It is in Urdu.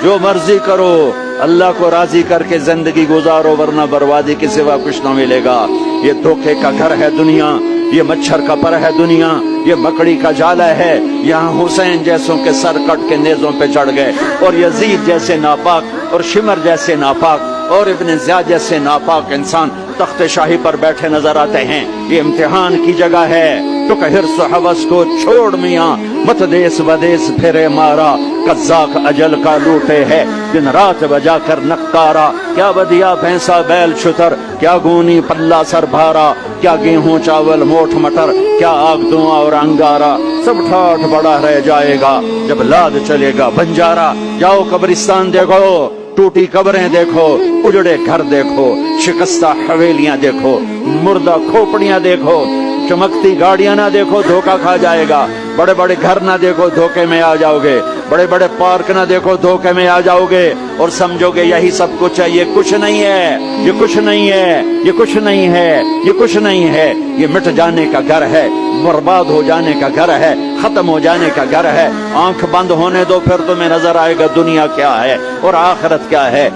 جو مرضی کرو، اللہ کو راضی کر کے زندگی گزارو، ورنہ بربادی کے سوا کچھ نہ ملے گا۔ یہ دھوکے کا گھر ہے دنیا، یہ مچھر کا پر ہے دنیا، یہ مکڑی کا جالا ہے۔ یہاں حسین جیسوں کے سر کٹ کے نیزوں پہ چڑھ گئے، اور یزید جیسے ناپاک، اور شمر جیسے ناپاک، اور ابن زیاد جیسے ناپاک انسان تخت شاہی پر بیٹھے نظر آتے ہیں۔ یہ امتحان کی جگہ ہے، تو کہ حرص و حوث کو چھوڑ میاں، مت دیس ودیس پھرے مارا، قزاق اجل کا لوٹے ہے دن رات بجا کر نقطارا۔ کیا بدیا بھینسا بیل شتر، کیا گونی پلہ سر بھارا، کیا گیہوں چاول موٹھ مٹر، کیا آگ دھواں اور انگارا، سب ٹھاٹھ بڑا رہ جائے گا جب لاد چلے گا بنجارا۔ جاؤ قبرستان دیکھو، ٹوٹی قبریں دیکھو، اجڑے گھر دیکھو، شکستہ حویلیاں دیکھو، مردہ کھوپڑیاں دیکھو، چمکتی گاڑیاں نہ دیکھو، دھوکہ کھا جائے گا۔ بڑے بڑے گھر نہ دیکھو، دھوکے میں آ جاؤ گے۔ بڑے بڑے پارک نہ دیکھو، دھوکے میں آ جاؤ گے، اور سمجھو گے یہی سب کچھ ہے۔ یہ کچھ نہیں ہے، یہ کچھ نہیں ہے، یہ کچھ نہیں ہے، یہ کچھ نہیں ہے۔ یہ مٹ جانے کا گھر ہے، برباد ہو جانے کا گھر ہے، ختم ہو جانے کا گھر ہے۔ آنکھ بند ہونے دو، پھر تمہیں نظر آئے گا دنیا کیا ہے اور آخرت کیا ہے۔